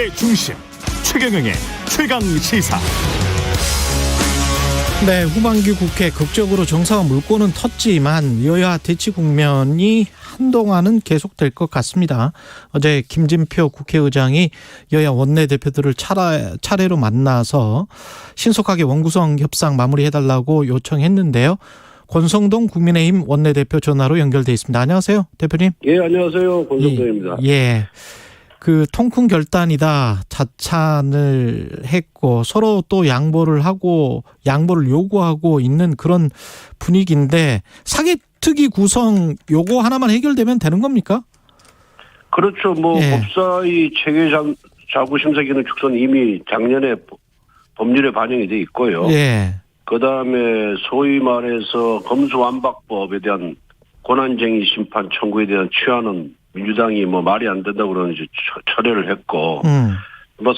뉴스의 중심 최경영의 최강 시사. 네, 후반기 국회 극적으로 정상화 물꼬는 텄지만 여야 대치 국면이 한동안은 계속될 것 같습니다. 어제 김진표 국회의장이 여야 원내대표들을 차례로 만나서 신속하게 원구성 협상 마무리해달라고 요청했는데요. 권성동 국민의힘 원내대표 전화로 연결돼 있습니다. 안녕하세요, 대표님. 예, 안녕하세요. 권성동입니다. 예. 그 통큰 결단이다 자찬을 했고 서로 또 양보를 요구하고 있는 그런 분위기인데 사개특위 구성 요거 하나만 해결되면 되는 겁니까? 그렇죠. 예. 법사위 체계 자구 심사 기능 축소는 이미 작년에 법률에 반영이 돼 있고요. 예. 그다음에 소위 말해서 검수완박법에 대한 권한쟁의 심판 청구에 대한 취하는 민주당이 말이 안 된다고 그러는지 철회를 했고,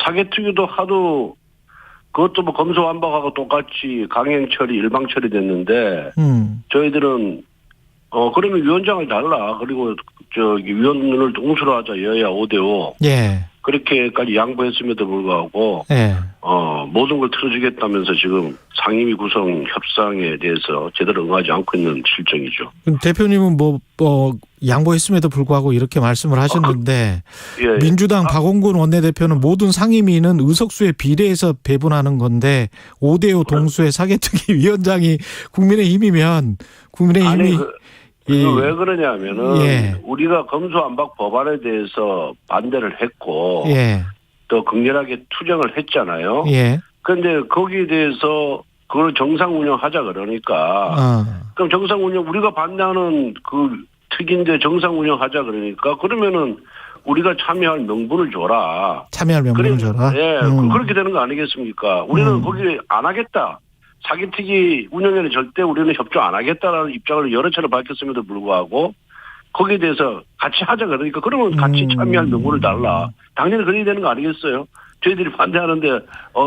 사개특위도 하도 그것도 검수완박하고 똑같이 강행 처리, 일방 처리됐는데, 저희들은 그러면 위원장을 달라. 그리고 위원을 동수로 하자. 여야 5대5. 예. 그렇게까지 양보했음에도 불구하고 예. 모든 걸 틀어주겠다면서 지금 상임위 구성 협상에 대해서 제대로 응하지 않고 있는 실정이죠. 대표님은 양보했음에도 불구하고 이렇게 말씀을 하셨는데 예. 민주당 박원군 원내대표는 모든 상임위는 의석수에 비례해서 배분하는 건데 5대5 동수의 사개특위 위원장이 국민의힘이면 국민의힘이 왜 그러냐면은 예. 우리가 검수완박 법안에 대해서 반대를 했고 예. 또 극렬하게 투쟁을 했잖아요. 예. 그런데 거기에 대해서 그걸 정상 운영하자 그러니까 그럼 정상 운영 우리가 반대하는 그 특인데 정상 운영하자 그러니까 그러면은 우리가 참여할 명분을 줘라. 참여할 명분을 줘라. 예, 그렇게 되는 거 아니겠습니까? 우리는 거기 안 하겠다. 사개특위 운영에는 절대 우리는 협조 안 하겠다라는 입장을 여러 차례 밝혔음에도 불구하고 거기에 대해서 같이 하자 그러니까 그러면 같이 참여할 명분을 달라. 당연히 그래야 되는 거 아니겠어요? 저희들이 반대하는데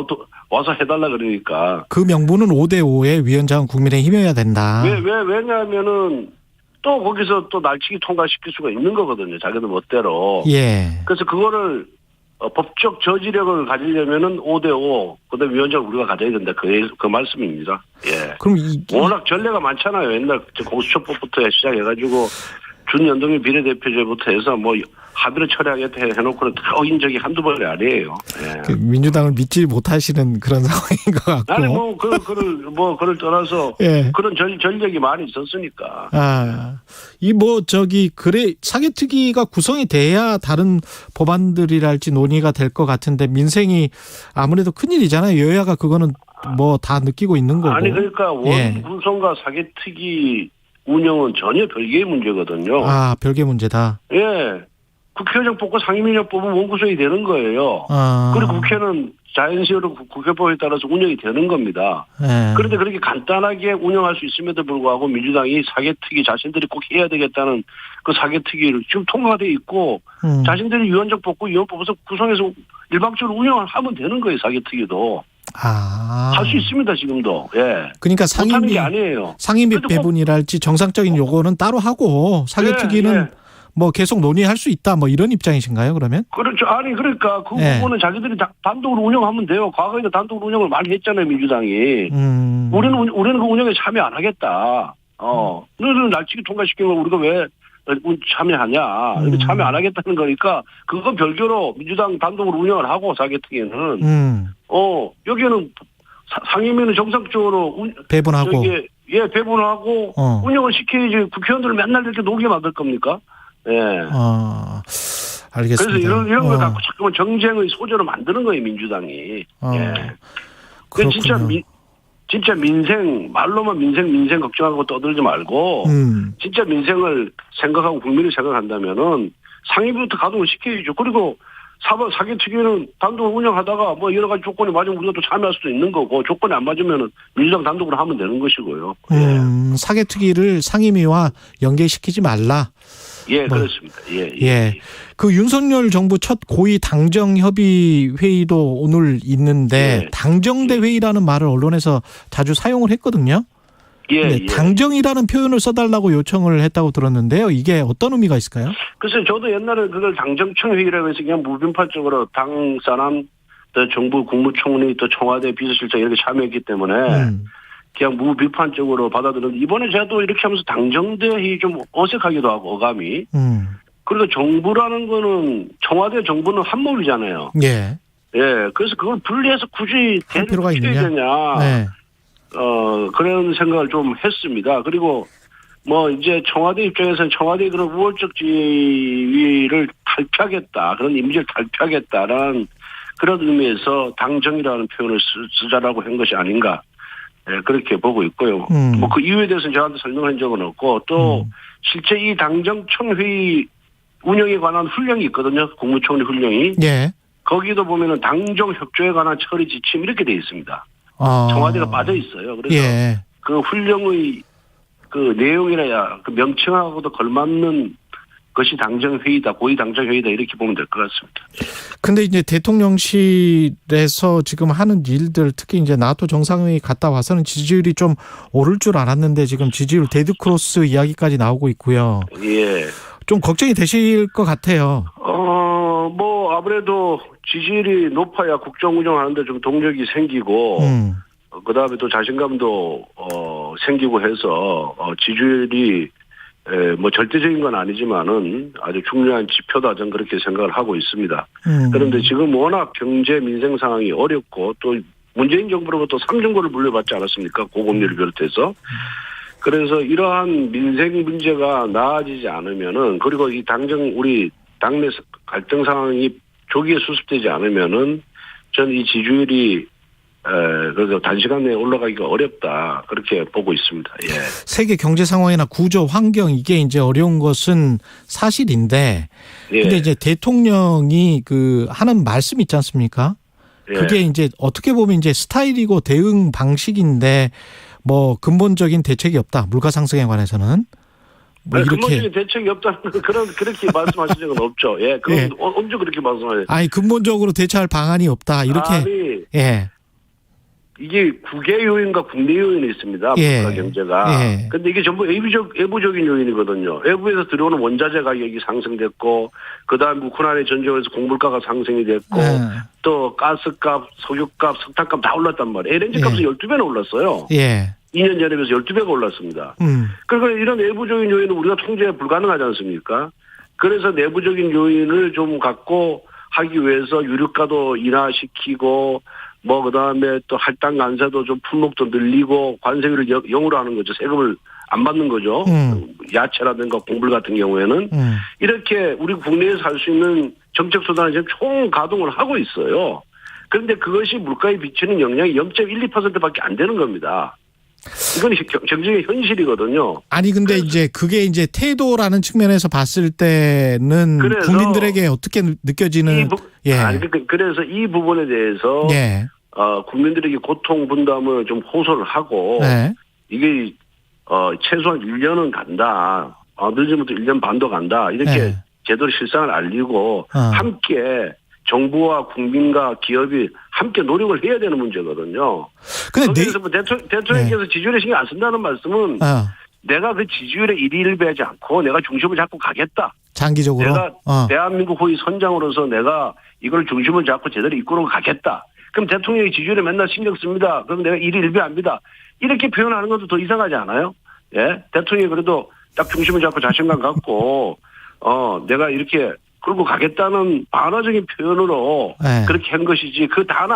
또 와서 해달라 그러니까. 그 명분은 5대5의 위원장은 국민의힘이어야 된다. 왜냐하면은 또 거기서 또 날치기 통과시킬 수가 있는 거거든요. 자기들 멋대로. 예. 그래서 그거를 법적 저지력을 가지려면은 5대5, 그다음에 위원장을 우리가 가져야 된다. 그 말씀입니다. 예. 그럼 워낙 전례가 많잖아요. 옛날 공수처법부터 시작해가지고 준연동형 비례대표제부터 해서 합의를 처리하겠다 해놓고는 다 어긴 적이 한두 번이 아니에요. 예. 민주당을 믿지 못하시는 그런 상황인 것 같고. 아니 그를 떠나서 예. 그런 전력이 많이 있었으니까. 그래 사개특위가 구성이 돼야 다른 법안들이랄지 논의가 될 것 같은데 민생이 아무래도 큰일이잖아요. 여야가 그거는 다 느끼고 있는 거고. 아니 그러니까 원구성과 사개특위 운영은 전혀 별개의 문제거든요. 별개 문제다. 예. 국회의장 뽑고 상임위원장 뽑으면 원구성이 되는 거예요. 그리고 국회는 자연스레로 국회법에 따라서 운영이 되는 겁니다. 예. 그런데 그렇게 간단하게 운영할 수 있음에도 불구하고 민주당이 사개특위 자신들이 꼭 해야 되겠다는 그 사개특위를 지금 통과돼 있고 자신들이 위원장 뽑고 위원 뽑아서 구성해서 일방적으로 운영을 하면 되는 거예요. 사개특위도. 할 수 있습니다. 지금도. 예. 그러니까 못하는 게 아니에요. 상임위 배분이랄지 정상적인 요거는 따로 하고 사개특위는 계속 논의할 수 있다 이런 입장이신가요 그러면? 그렇죠. 아니 그러니까 그 부분은 자기들이 단독으로 운영하면 돼요. 과거에도 단독으로 운영을 많이 했잖아요 민주당이. 우리는 그 운영에 참여 안 하겠다. 너희들은 날치기 통과시키면 우리가 왜 참여하냐. 참여 안 하겠다는 거니까 그건 별개로 민주당 단독으로 운영을 하고 사개특위는 여기는 상임위는 정상적으로 배분하고 배분하고 운영을 시켜야지. 국회의원들을 맨날 이렇게 녹게 만들 겁니까? 예. 알겠습니다. 그래서 이런 걸 갖고 자꾸만 정쟁의 소재로 만드는 거예요, 민주당이. 예. 진짜 민생, 말로만 민생 걱정하고 떠들지 말고, 진짜 민생을 생각하고 국민을 생각한다면은 상임위부터 가동을 시켜야죠. 그리고 사개특위는 단독으로 운영하다가 여러 가지 조건이 맞으면 우리가 또 참여할 수도 있는 거고, 조건이 안 맞으면은 민주당 단독으로 하면 되는 것이고요. 사개특위를 상임위와 연계시키지 말라. 예, 그렇습니다. 예. 그 윤석열 정부 첫 고위 당정 협의 회의도 오늘 있는데 당정대 회의라는 말을 언론에서 자주 사용을 했거든요. 네, 당정이라는 표현을 써달라고 요청을 했다고 들었는데요. 이게 어떤 의미가 있을까요? 글쎄 저도 옛날에 그걸 당정청회의라고 해서 그냥 무분별적으로 당 사람, 또 정부 국무총리, 또 청와대 비서실장 이렇게 참여했기 때문에 그냥 무비판적으로 받아들였는데 이번에 제가 또 이렇게 하면서 당정대회의 좀 어색하기도 하고 어감이. 그리고 정부라는 거는 청와대 정부는 한 몸이잖아요. 예. 예. 그래서 그걸 분리해서 굳이 할 필요가 있느냐. 네. 그런 생각을 좀 했습니다. 그리고 뭐 이제 청와대 입장에서는 청와대의 그런 우월적 지위를 탈피하겠다. 그런 이미지를 탈피하겠다라는 그런 의미에서 당정이라는 표현을 쓰자라고 한 것이 아닌가. 예, 그렇게 보고 있고요. 뭐 그 이유에 대해서는 저한테 설명한 적은 없고 또 실제 이 당정청회의 운영에 관한 훈령이 있거든요. 국무총리 훈령이. 예. 거기도 보면은 당정 협조에 관한 처리 지침 이렇게 돼 있습니다. 청와대가 빠져 있어요. 그래서 예. 그 훈령의 그 내용이나 그 명칭하고도 걸맞는 것이 당정회의다, 고위 당정회의다 이렇게 보면 될 것 같습니다. 근데 이제 대통령실에서 지금 하는 일들 특히 이제 나토 정상회의 갔다 와서는 지지율이 좀 오를 줄 알았는데 지금 지지율 데드크로스 이야기까지 나오고 있고요. 예. 좀 걱정이 되실 것 같아요. 뭐 아무래도 지지율이 높아야 국정 운영하는데 좀 동력이 생기고 그다음에 또 자신감도 생기고 해서 지지율이 뭐 절대적인 건 아니지만은 아주 중요한 지표다 저는 그렇게 생각을 하고 있습니다. 그런데 지금 워낙 경제 민생 상황이 어렵고 또 문재인 정부로부터 3중고를 물려받지 않았습니까? 고금리를 비롯해서. 그래서 이러한 민생 문제가 나아지지 않으면은 그리고 이 우리 당내 갈등 상황이 조기에 수습되지 않으면은 저는 이 지지율이 그래서 단시간 내에 올라가기가 어렵다 그렇게 보고 있습니다. 예. 세계 경제 상황이나 구조 환경 이게 이제 어려운 것은 사실인데, 예. 근데 이제 대통령이 그 하는 말씀 있지 않습니까? 예. 그게 이제 어떻게 보면 이제 스타일이고 대응 방식인데 뭐 근본적인 대책이 없다. 물가 상승에 관해서는. 뭐 이렇게 근본적인 대책이 없다는 그렇게 말씀하신 적은 없죠. 예, 그건 예. 언제 그렇게 말씀하세요? 아니 근본적으로 대처할 방안이 없다. 이렇게. 예. 이게 국외 요인과 국내 요인이 있습니다. 예. 물가 경제가. 예. 근데 이게 전부 외부적인 요인이거든요. 외부에서 들어오는 원자재 가격이 상승됐고, 그 다음 우크라이나 전쟁에서 공물가가 상승이 됐고, 또 가스값, 석유값, 석탄값 다 올랐단 말이에요. LNG 값은 12배나 올랐어요. 예. 2년 전에 비해서 12배가 올랐습니다. 그러니까 이런 외부적인 요인은 우리가 통제 불가능하지 않습니까? 그래서 내부적인 요인을 좀 갖고 하기 위해서 유류가도 인하시키고, 뭐 그다음에 또 할당 관세도 좀 품목도 늘리고 관세율을 0으로 하는 거죠. 세금을 안 받는 거죠. 야채라든가 곡물 같은 경우에는 이렇게 우리 국내에서 할 수 있는 정책 수단을 지금 총 가동을 하고 있어요. 그런데 그것이 물가에 비치는 영향이 0.12%밖에 안 되는 겁니다. 이건 경쟁의 현실이거든요. 아니 근데 이제 그게 이제 태도라는 측면에서 봤을 때는 국민들에게 어떻게 느껴지는 그래서 이 부분에 대해서 국민들에게 고통 분담을 좀 호소를 하고 이게 최소한 1년은 간다. 늦으면 또 1년 반도 간다. 이렇게 제대로 실상을 알리고 함께 정부와 국민과 기업이 함께 노력을 해야 되는 문제거든요. 그래서 뭐 대통령께서 지지율에 신경 안 쓴다는 말씀은 내가 그 지지율에 일희일비하지 않고 내가 중심을 잡고 가겠다. 장기적으로. 내가 대한민국 호위 선장으로서 내가 이걸 중심을 잡고 제대로 이끌어 가겠다. 그럼 대통령이 지지율에 맨날 신경 씁니다. 그럼 내가 일희일비합니다. 이렇게 표현하는 것도 더 이상하지 않아요? 예, 대통령이 그래도 딱 중심을 잡고 자신감 갖고 내가 이렇게 끌고 가겠다는 반화적인 표현으로 그렇게 한 것이지 그 단어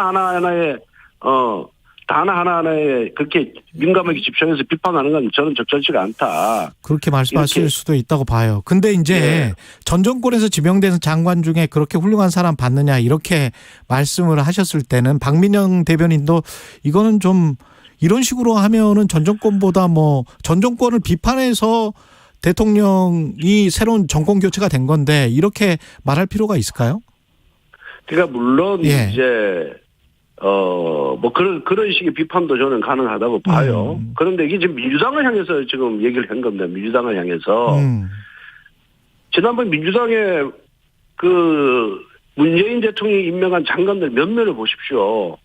하나하나에 그렇게 민감하게 집중해서 비판하는 건 저는 적절치가 않다. 그렇게 말씀하실 수도 있다고 봐요. 근데 이제 전 정권에서 지명된 장관 중에 그렇게 훌륭한 사람 봤느냐 이렇게 말씀을 하셨을 때는 박민영 대변인도 이거는 좀 이런 식으로 하면은 전 정권보다 뭐 전 정권을 비판해서 대통령이 새로운 정권 교체가 된 건데 이렇게 말할 필요가 있을까요? 그러니까 물론 이제 뭐 그런 식의 비판도 저는 가능하다고 봐요. 그런데 이게 지금 민주당을 향해서 지금 얘기를 한 겁니다. 민주당을 향해서 지난번 민주당의 그 문재인 대통령이 임명한 장관들 몇 면을 보십시오.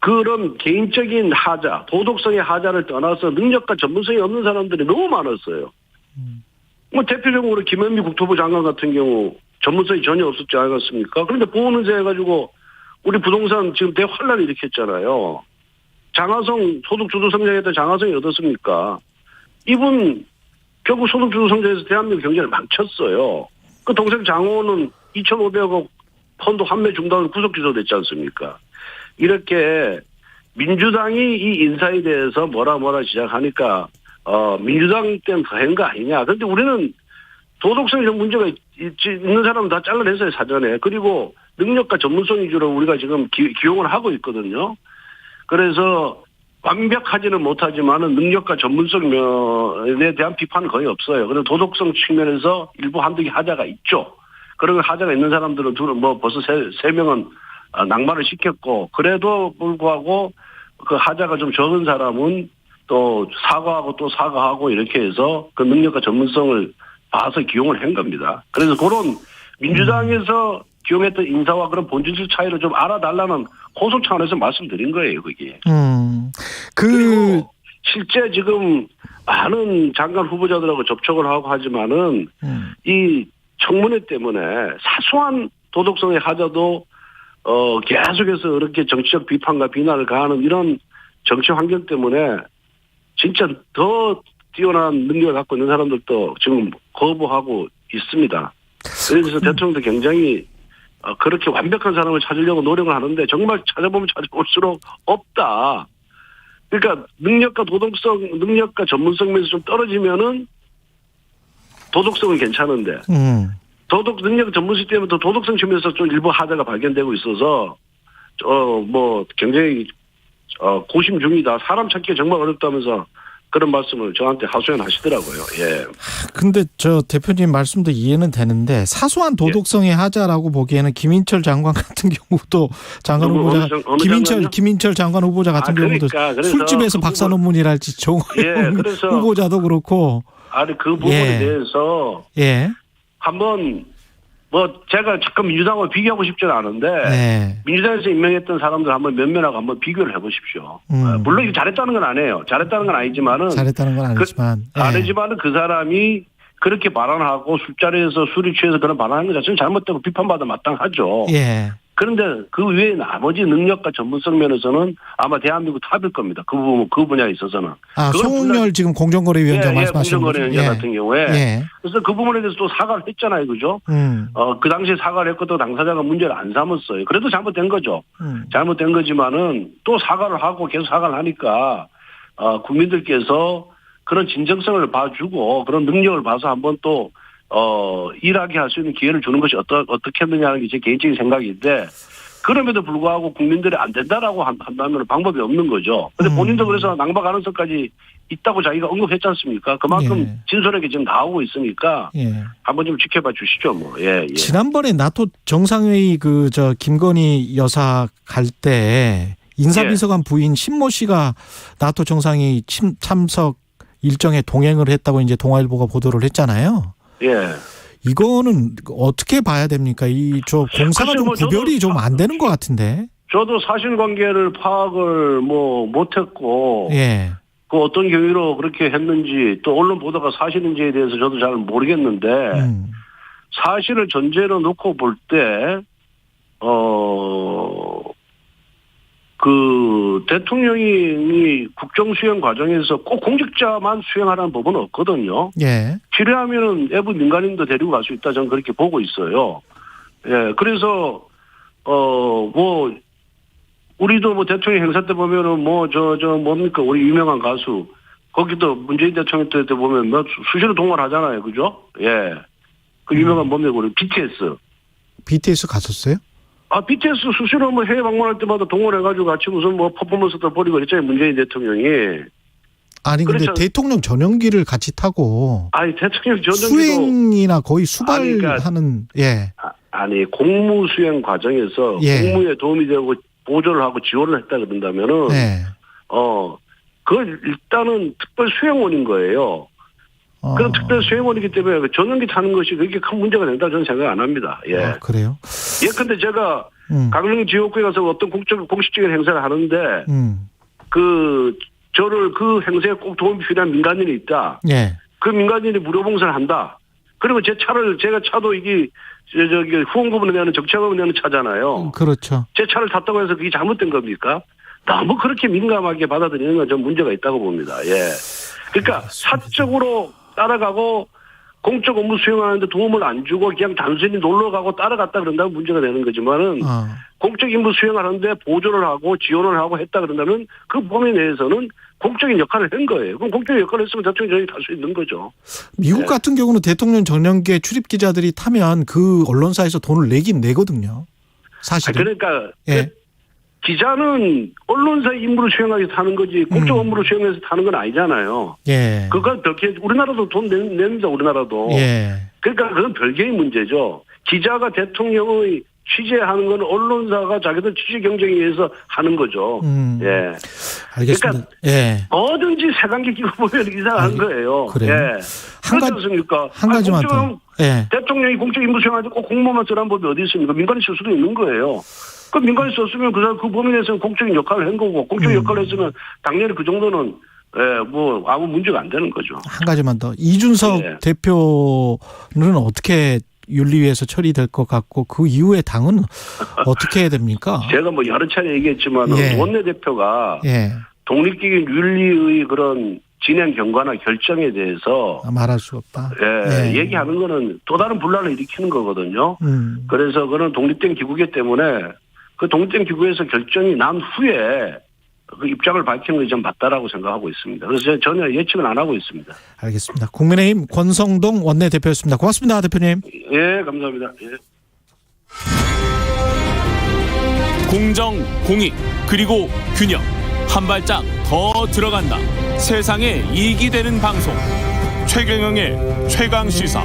그런 개인적인 하자, 도덕성의 하자를 떠나서 능력과 전문성이 없는 사람들이 너무 많았어요. 뭐 대표적으로 김현미 국토부 장관 같은 경우 전문성이 전혀 없었지 않았습니까? 그런데 보호문제 해가지고 우리 부동산 지금 대환란을 일으켰잖아요. 장하성 소득주도성장했던 장하성이 어떻습니까? 이분 결국 소득주도성장에서 대한민국 경제를 망쳤어요. 그 동생 장호는 2,500억 펀드 환매 중단으로 구속 기소됐지 않습니까? 이렇게 민주당이 이 인사에 대해서 뭐라 시작하니까 민주당 때문에 더한 거 아니냐. 그런데 우리는 도덕성적 문제가 있는 사람은 다 잘라냈어요, 사전에. 그리고 능력과 전문성 위주로 우리가 지금 기용을 하고 있거든요. 그래서 완벽하지는 못하지만은 능력과 전문성에 대한 비판은 거의 없어요. 그래서 도덕성 측면에서 일부 한두 개 하자가 있죠. 그런 하자가 있는 사람들은 벌써 세 명은 낙마를 시켰고, 그래도 불구하고 그 하자가 좀 적은 사람은 또 사과하고 이렇게 해서 그 능력과 전문성을 봐서 기용을 한 겁니다. 그래서 그런 민주당에서 기용했던 인사와 그런 본질적 차이를 좀 알아달라는 고소 차원에서 말씀드린 거예요, 그게. 그리고 실제 지금 많은 장관 후보자들하고 접촉을 하고 하지만은 이 청문회 때문에 사소한 도덕성의 하자도 계속해서 이렇게 정치적 비판과 비난을 가하는 이런 정치 환경 때문에 진짜 더 뛰어난 능력을 갖고 있는 사람들도 지금 거부하고 있습니다. 그래서 대통령도 굉장히 그렇게 완벽한 사람을 찾으려고 노력을 하는데 정말 찾아보면 찾아볼수록 없다. 그러니까 능력과 전문성 면에서 좀 떨어지면은 도덕성은 괜찮은데 능력 전문성 때문에 도덕성 측면에서 좀 일부 하자가 발견되고 있어서 굉장히 고심 중이다. 사람 찾기가 정말 어렵다면서 그런 말씀을 저한테 하소연하시더라고요. 예. 근데 대표님 말씀도 이해는 되는데 사소한 도덕성의 하자라고 보기에는 김인철 장관 같은 경우도 장관 후보자 김인철 장관 후보자 같은 경우도 술집에서 박사 논문이랄지 후보자도 그렇고 그 부분에 대해서 한번 제가 잠깐 민주당과 비교하고 싶지는 않은데 민주당에서 임명했던 사람들 한번 면면하고 한번 비교를 해보십시오. 물론 이거 잘했다는 건 아니에요. 잘했다는 건 아니지만은 아니지만은 그 사람이 그렇게 발언하고 술자리에서 술이 취해서 그런 발언하는 것 자체는 잘못되고 비판받아 마땅하죠. 그런데 그 외에 나머지 능력과 전문성 면에서는 아마 대한민국 탑일 겁니다. 그 분야에 있어서는. 송영열 지금 공정거래위원장 말씀하시는 거죠? 공정거래위원장 같은 경우에. 그래서 그 부분에 대해서 또 사과를 했잖아요. 그죠? 그 당시에 사과를 했고 또 당사자가 문제를 안 삼았어요. 그래도 잘못된 거죠. 잘못된 거지만은 또 사과를 하고 계속 사과를 하니까 국민들께서 그런 진정성을 봐주고 그런 능력을 봐서 한번 또 일하게 할 수 있는 기회를 주는 것이 어떻게 했느냐는 게 제 개인적인 생각인데 그럼에도 불구하고 국민들이 안 된다라고 한다면 방법이 없는 거죠. 근데 본인도 그래서 낙마 가능성까지 있다고 자기가 언급했지 않습니까? 그만큼 진솔하게 지금 나오고 있으니까 한번 좀 지켜봐 주시죠. 지난번에 나토 정상회의 김건희 여사 갈 때 인사비서관 부인 신모 씨가 나토 정상회의 참석 일정에 동행을 했다고 이제 동아일보가 보도를 했잖아요. 이거는 어떻게 봐야 됩니까? 공사가 좀 구별이 좀 안 되는 것 같은데. 저도 사실관계를 파악을 못했고, 그 어떤 경위로 그렇게 했는지 또 언론 보도가 사실인지에 대해서 저도 잘 모르겠는데, 사실을 전제로 놓고 볼 때, 대통령이 국정수행 과정에서 꼭 공직자만 수행하라는 법은 없거든요. 필요하면은 외부 민간인도 데리고 갈 수 있다. 저는 그렇게 보고 있어요. 그래서, 우리도 대통령 행사 때 보면은 뭡니까? 우리 유명한 가수. 거기도 문재인 대통령 때 보면 수시로 동원하잖아요. 그죠? 그 유명한 뭡니까? 우리 BTS. BTS 갔었어요? BTS 수시로 해외 방문할 때마다 동원해가지고 같이 무슨 퍼포먼스도 벌이고 그랬잖아요, 문재인 대통령이. 근데 대통령 전용기를 같이 타고. 대통령 전용기도. 수행이나 거의 수발하는, 공무 수행 과정에서 공무에 도움이 되고 보조를 하고 지원을 했다 그런다면은, 그건 일단은 특별 수행원인 거예요. 그런 특별 수행원이기 때문에 전용기 타는 것이 그렇게 큰 문제가 된다 저는 생각 안 합니다. 그래요? 근데 제가 강릉 지역구에 가서 어떤 공식적인 행사를 하는데 저를 그 행사에 꼭 도움이 필요한 민간인이 있다. 예. 그 민간인이 무료 봉사를 한다. 그리고 제가 차도 이게 저기 후원금을 내는 정치자금을 내는 차잖아요. 그렇죠. 제 차를 탔다고 해서 그게 잘못된 겁니까? 너무 그렇게 민감하게 받아들이는 건 좀 문제가 있다고 봅니다. 예. 그러니까 사적으로 따라가고 공적 업무 수행하는데 도움을 안 주고 그냥 단순히 놀러 가고 따라갔다 그런다면 문제가 되는 거지만은 공적 임무 수행하는데 보조를 하고 지원을 하고 했다 그런다면 그 범위 내에서는 공적인 역할을 한 거예요. 그럼 공적인 역할을 했으면 대통령이 탈 수 있는 거죠. 미국 네. 같은 경우는 대통령 전용기에 출입 기자들이 타면 그 언론사에서 돈을 내긴 내거든요. 사실은. 그러니까 예. 기자는 언론사의 임무를 수행하기 위해서 타는 거지 공적 업무를 수행해서 타는 건 아니잖아요. 예. 그건 별개 우리나라도 돈 냅니다. 우리나라도. 예. 그러니까 그건 별개의 문제죠. 기자가 대통령의 취재하는 건 언론사가 자기들 취재 경쟁에 의해서 하는 거죠. 예. 알겠습니다. 그러니까 예. 뭐든지 색안기 끼고 보면 이상한 거예요. 그래요? 예. 한 그렇지 않습니까? 한 가지만 더. 예. 대통령이 공적 임무 수행할 때 꼭 공무원만 쓰라는 법이 어디 있습니까? 민간이 쓸 수도 있는 거예요. 그 민간이 썼으면 그 범위 내에서는 공적인 역할을 한 거고 공적 역할을 했으면 당연히 그 정도는 뭐 아무 문제가 안 되는 거죠. 한 가지만 더. 이준석 예. 대표는 어떻게 윤리위에서 처리될 것 같고 그 이후에 당은 어떻게 해야 됩니까? 제가 뭐 여러 차례 얘기했지만 예. 원내대표가 예. 독립기관 윤리의 그런 진행 경과나 결정에 대해서 말할 수 없다. 예. 얘기하는 거는 또 다른 분란을 일으키는 거거든요. 그래서 그런 독립된 기구이기 때문에 그 독립된 기구에서 결정이 난 후에 그 입장을 밝히는 것이 좀 맞다라고 생각하고 있습니다. 그래서 제가 전혀 예측은 안 하고 있습니다. 알겠습니다. 국민의힘 권성동 원내대표였습니다. 고맙습니다, 대표님. 예, 감사합니다. 예. 공정, 공익, 그리고 균형. 한 발짝 더 들어간다. 세상에 이익이 되는 방송. 최경영의 최강시사.